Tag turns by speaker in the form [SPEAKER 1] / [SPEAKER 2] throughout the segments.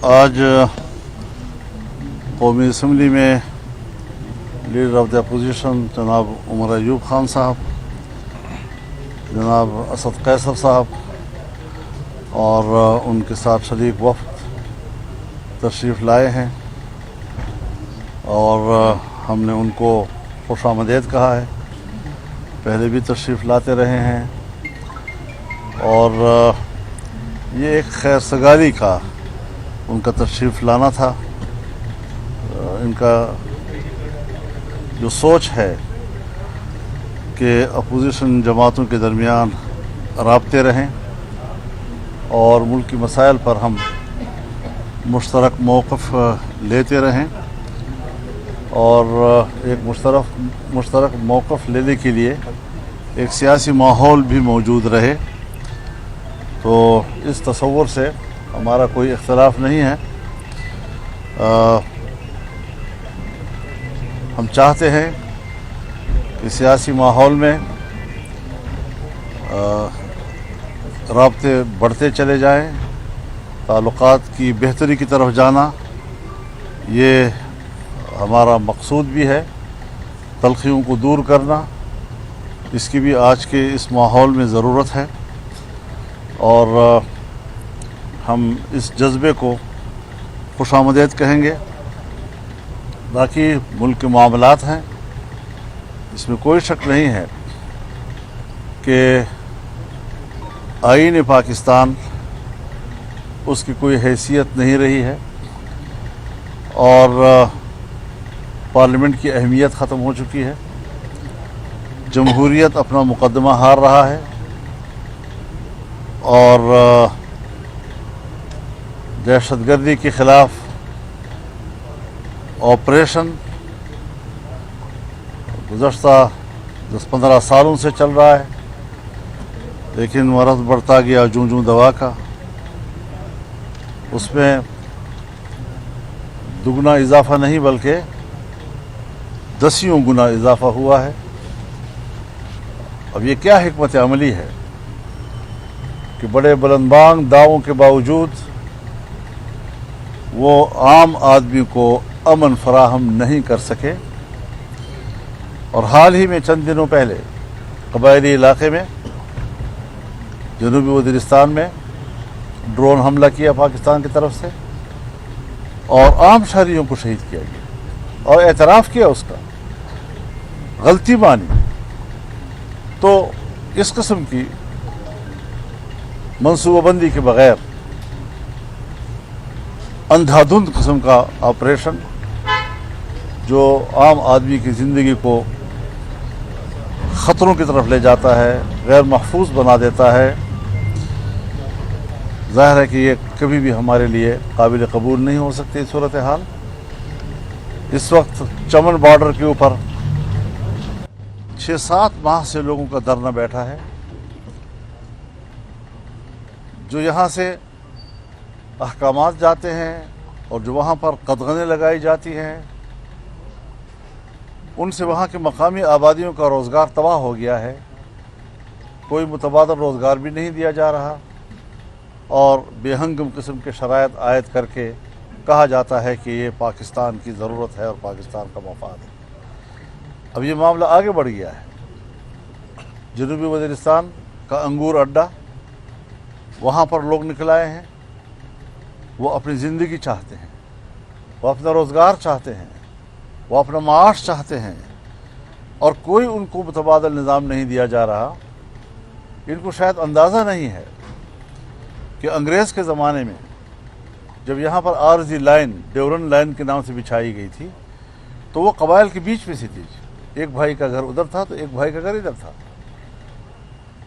[SPEAKER 1] आज कौमी असम्बली में लीडर ऑफ द अपोजिशन जनाब उमर अयूब खान साहब, जनाब असद कैसर साहब और उनके साथ शरीक वफ़द तशरीफ़ लाए हैं और हमने उनको खुशामदीद कहा है। पहले भी तशरीफ़ लाते रहे हैं और ये एक खैर सगारी का उनका तशरीफ़ लाना था। इनका जो सोच है कि अपोजिशन जमातों के दरमियान राब्ते रहें और मुल्की मसाइल पर हम मुश्तरक मौक़िफ़ लेते रहें और एक मुश्तरक मौक़िफ़ लेने के लिए एक सियासी माहौल भी मौजूद रहे। तो इस तसव्वुर से हमारा कोई इख्तिलाफ नहीं है। हम चाहते हैं कि सियासी माहौल में राब्ते बढ़ते चले जाएं, ताल्लुकात की बेहतरी की तरफ जाना ये हमारा मकसूद भी है। तल्खियों को दूर करना, इसकी भी आज के इस माहौल में ज़रूरत है और हम इस जज्बे को खुशामदीद कहेंगे। बाकी मुल्क के मामलात हैं, इसमें कोई शक नहीं है कि आईन पाकिस्तान उसकी कोई हैसियत नहीं रही है और पार्लियामेंट की अहमियत ख़त्म हो चुकी है। जमहूरियत अपना मुकदमा हार रहा है और दहशतगर्दी के ख़िलाफ़ ऑपरेशन गुज़श्ता 10-15 सालों से चल रहा है, लेकिन मरज़ बढ़ता गया जूं जूं दवा का। उसमें दुगना इजाफ़ा नहीं बल्कि 10 गुना इजाफ़ा हुआ है। अब ये क्या हिकमत अमली है कि बड़े बुलंदबांग दावों के बावजूद वो आम आदमी को अमन फराहम नहीं कर सके। और हाल ही में चंद दिनों पहले कबायली इलाके में जनूबी वज़ीरिस्तान में ड्रोन हमला किया पाकिस्तान की तरफ से और आम शहरियों को शहीद किया गया और एतराफ़ किया उसका, गलती मानी। तो इस किस्म की मनसूबाबंदी के बग़ैर अंधाधुंध किस्म का ऑपरेशन जो आम आदमी की ज़िंदगी को ख़तरों की तरफ ले जाता है, गैर महफूज बना देता है, ज़ाहिर है कि ये कभी भी हमारे लिए काबिल कबूल नहीं हो सकती सूरत हाल। इस वक्त चमन बॉर्डर के ऊपर 6-7 माह से लोगों का धरना बैठा है। जो यहाँ से अहकामात जाते हैं और जो वहाँ पर कदगनें लगाई जाती हैं, उनसे वहाँ के मकामी आबादियों का रोज़गार तबाह हो गया है। कोई मुतबादल रोज़गार भी नहीं दिया जा रहा और बेहंगम किस्म के शराइत आयद करके कहा जाता है कि ये पाकिस्तान की ज़रूरत है और पाकिस्तान का मफाद है। अब ये मामला आगे बढ़ गया है। जनूबी वज़ीरिस्तान का अंगूर अड्डा, वहाँ पर लोग निकल आए हैं। वो अपनी ज़िंदगी चाहते हैं, वो अपना रोज़गार चाहते हैं, वो अपना माश चाहते हैं और कोई उनको मुतबादल निज़ाम नहीं दिया जा रहा। इनको शायद अंदाज़ा नहीं है कि अंग्रेज़ के ज़माने में जब यहाँ पर आरज़ी लाइन ड्यूरन लाइन के नाम से बिछाई गई थी तो वो कबाइल के बीच में सी थी। एक भाई का घर उधर था तो एक भाई का घर इधर था।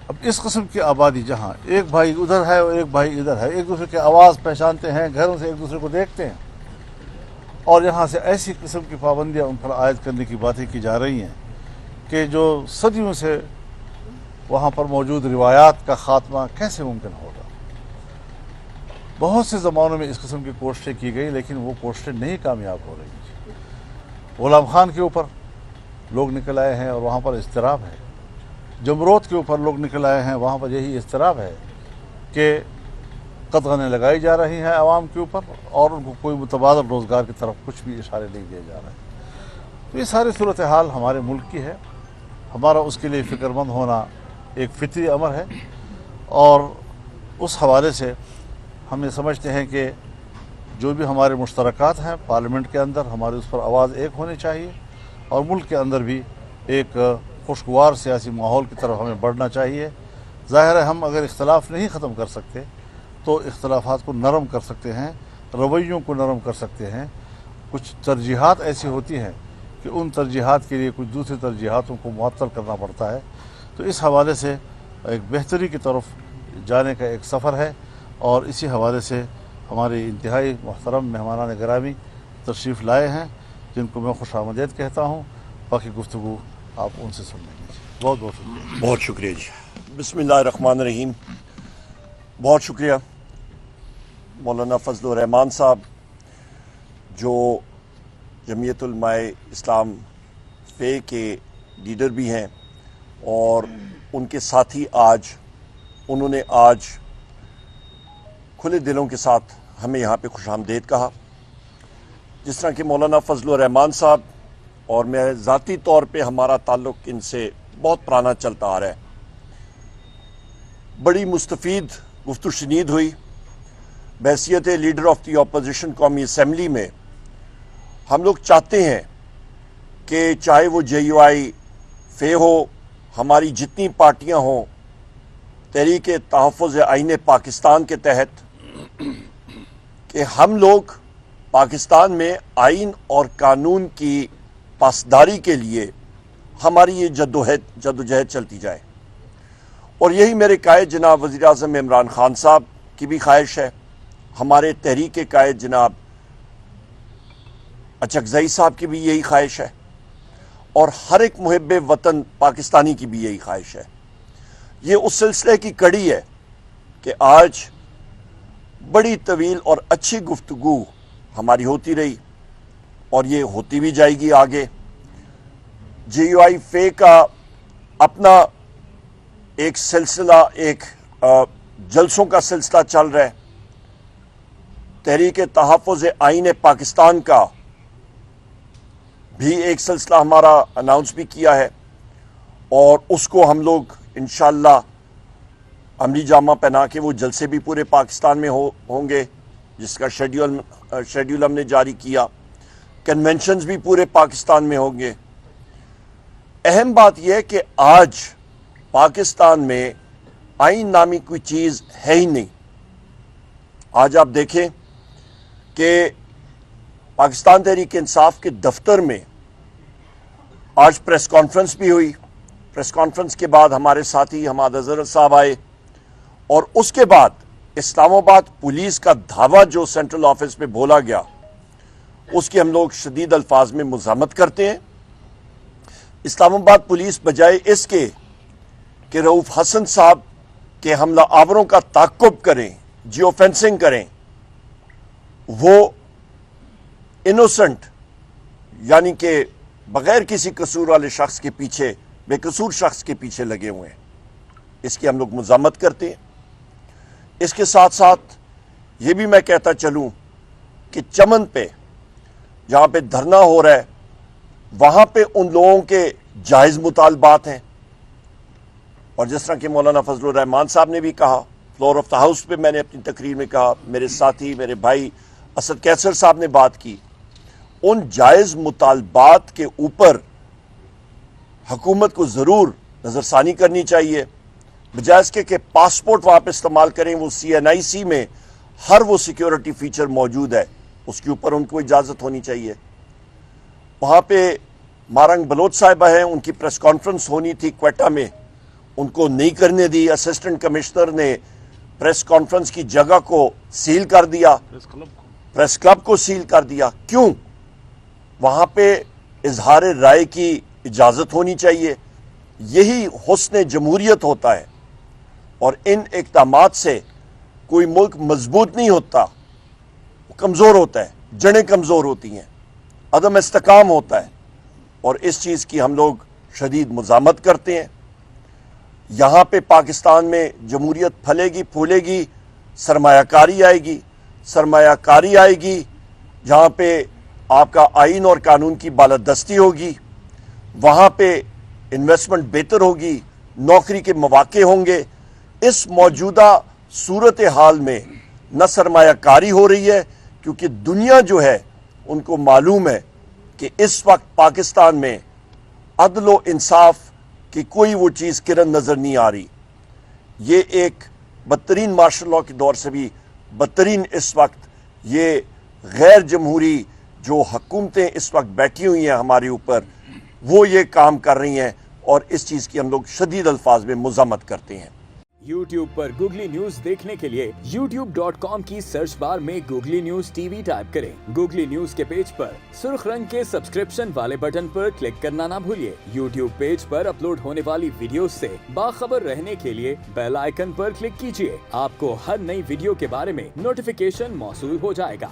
[SPEAKER 1] अब इस किस्म की आबादी जहाँ एक भाई उधर है और एक भाई इधर है, एक दूसरे की आवाज़ पहचानते हैं, घरों से एक दूसरे को देखते हैं और यहाँ से ऐसी किस्म की पाबंदियाँ उन पर आयद करने की बातें की जा रही हैं कि जो सदियों से वहाँ पर मौजूद रिवायात का ख़ात्मा कैसे मुमकिन होगा। बहुत से ज़मानों में इस किस्म की कोशिशें की गई लेकिन वो कोशिशें नहीं कामयाब हो रही। ग़ुलाम खान के ऊपर लोग निकल आए हैं और वहाँ पर इज़्तिराब है। जमरोत के ऊपर लोग निकल आए हैं, वहाँ पर यही इज़्तिराब है कि قدغنیں لگائی جا رہی ہیں عوام کے اوپر، اور ان کو کوئی متبادل روزگار کی طرف کچھ بھی اشارے نہیں دیے جا رہے. تو یہ ساری صورتحال ہمارے ملک کی ہے. ہمارا اس کے لیے فکر مند ہونا ایک فطری امر ہے، اور اس حوالے سے ہم یہ سمجھتے ہیں کہ جو بھی ہمارے مشترکات ہیں پارلیمنٹ کے اندر، ہماری اس پر آواز ایک ہونی چاہیے، اور ملک کے اندر بھی ایک خوشگوار سیاسی ماحول کی طرف ہمیں بڑھنا چاہیے. ظاہر ہے ہم اگر اختلاف نہیں ختم کر سکتے تو اختلافات کو نرم کر سکتے ہیں، رویوں کو نرم کر سکتے ہیں. کچھ ترجیحات ایسی ہوتی ہیں کہ ان ترجیحات کے لیے کچھ دوسری ترجیحاتوں کو معطل کرنا پڑتا ہے. تو اس حوالے سے ایک بہتری کی طرف جانے کا ایک سفر ہے، اور اسی حوالے سے ہمارے انتہائی محترم مہمانان گرامی تشریف لائے ہیں، جن کو میں خوش آمدید کہتا ہوں. باقی گفتگو آپ ان سے سن لیں گے. بہت بہت شکریہ.
[SPEAKER 2] بہت شکریہ جی. بسم اللہ الرحمن الرحیم. بہت شکریہ مولانا فضل الرحمان صاحب، جو جمعیت علماء اسلام فے کے لیڈر بھی ہیں، اور ان کے ساتھی انہوں نے آج کھلے دلوں کے ساتھ ہمیں یہاں پہ خوش آمدید کہا. جس طرح کہ مولانا فضل الرحمان صاحب اور میں ذاتی طور پہ ہمارا تعلق ان سے بہت پرانا چلتا آ رہا ہے. بڑی مستفید گفت و شنید ہوئی. بحیثیت لیڈر آف دی اپوزیشن قومی اسمبلی میں ہم لوگ چاہتے ہیں کہ چاہے وہ جے یو آئی فے ہو، ہماری جتنی پارٹیاں ہوں، تحریک تحفظ آئین پاکستان کے تحت، کہ ہم لوگ پاکستان میں آئین اور قانون کی پاسداری کے لیے ہماری یہ جدوجہد چلتی جائے. اور یہی میرے قائد جناب وزیر اعظم عمران خان صاحب کی بھی خواہش ہے، ہمارے تحریک کے قائد جناب اچکزئی صاحب کی بھی یہی خواہش ہے، اور ہر ایک محب وطن پاکستانی کی بھی یہی خواہش ہے. یہ اس سلسلے کی کڑی ہے کہ آج بڑی طویل اور اچھی گفتگو ہماری ہوتی رہی، اور یہ ہوتی بھی جائے گی آگے. جے یو آئی فے کا اپنا ایک سلسلہ، ایک جلسوں کا سلسلہ چل رہا ہے. تحریک تحفظ آئین پاکستان کا بھی ایک سلسلہ ہمارا اناؤنس بھی کیا ہے، اور اس کو ہم لوگ انشاءاللہ عملی جامہ پہنا کے وہ جلسے بھی پورے پاکستان میں ہوں گے، جس کا شیڈیول ہم نے جاری کیا. کنونشنز بھی پورے پاکستان میں ہوں گے. اہم بات یہ ہے کہ آج پاکستان میں آئین نامی کوئی چیز ہے ہی نہیں. آج آپ دیکھیں کہ پاکستان تحریک انصاف کے دفتر میں آج پریس کانفرنس بھی ہوئی. پریس کانفرنس کے بعد ہمارے ساتھی حماد حضرت صاحب آئے، اور اس کے بعد اسلام آباد پولیس کا دھاوا جو سینٹرل آفس میں بولا گیا، اس کی ہم لوگ شدید الفاظ میں مذمت کرتے ہیں. اسلام آباد پولیس بجائے اس کے کہ رؤوف حسن صاحب کے حملہ آوروں کا تعاقب کریں، جیو فینسنگ کریں، وہ انوسنٹ یعنی کہ بغیر کسی قصور والے شخص کے پیچھے، بے قصور شخص کے پیچھے لگے ہوئے ہیں. اس کی ہم لوگ مذمت کرتے ہیں. اس کے ساتھ ساتھ یہ بھی میں کہتا چلوں کہ چمن پہ جہاں پہ دھرنا ہو رہا ہے، وہاں پہ ان لوگوں کے جائز مطالبات ہیں، اور جس طرح کہ مولانا فضل الرحمان صاحب نے بھی کہا، فلور آف دا ہاؤس پہ میں نے اپنی تقریر میں کہا، میرے ساتھی میرے بھائی اسد کیسر صاحب نے بات کی. ان جائز مطالبات کے اوپر حکومت کو ضرور نظر ثانی کرنی چاہیے، بجائے اس کے کہ پاسپورٹ وہاں پہ استعمال کریں. وہ CNIC میں ہر وہ سیکیورٹی فیچر موجود ہے، اس کے اوپر ان کو اجازت ہونی چاہیے. وہاں پہ مارنگ بلوچ صاحبہ ہیں، ان کی پریس کانفرنس ہونی تھی کوئٹہ میں، ان کو نہیں کرنے دی. اسسٹنٹ کمشنر نے پریس کانفرنس کی جگہ کو سیل کر دیا، پریس کلب کو سیل کر دیا. کیوں؟ وہاں پہ اظہار رائے کی اجازت ہونی چاہیے. یہی حسن جمہوریت ہوتا ہے، اور ان اقدامات سے کوئی ملک مضبوط نہیں ہوتا، کمزور ہوتا ہے، جڑیں کمزور ہوتی ہیں، عدم استحکام ہوتا ہے. اور اس چیز کی ہم لوگ شدید مذمت کرتے ہیں. یہاں پہ پاکستان میں جمہوریت پھلے گی پھولے گی सरमाया कारी आएगी जहाँ पे आपका आइन और कानून की बालादस्ती होगी, वहाँ पे इन्वेस्टमेंट बेहतर होगी, नौकरी के मौके होंगे। इस मौजूदा सूरत हाल में न सरमायाकारी हो रही है, क्योंकि दुनिया जो है उनको मालूम है कि इस वक्त पाकिस्तान में अदल व इंसाफ की कोई वो चीज़ किरण नज़र नहीं आ रही। ये एक बदतरीन मार्शल लॉ के दौर से भी बदतरीन इस वक्त ये गैर जमहूरी जो हुकूमतें इस वक्त बैठी हुई हैं हमारे ऊपर, वो ये काम कर रही हैं और इस चीज़ की हम लोग शदीद अल्फाज में मुज़म्मत करते हैं।
[SPEAKER 3] YouTube पर गूगली न्यूज देखने के लिए youtube.com की सर्च बार में गूगली न्यूज टीवी टाइप करें। गूगली न्यूज के पेज पर सुर्ख रंग के सब्सक्रिप्शन वाले बटन पर क्लिक करना ना भूलिए। YouTube पेज पर अपलोड होने वाली वीडियोस से बाखबर रहने के लिए बेल आइकन पर क्लिक कीजिए। आपको हर नई वीडियो के बारे में नोटिफिकेशन मौसूल हो जाएगा।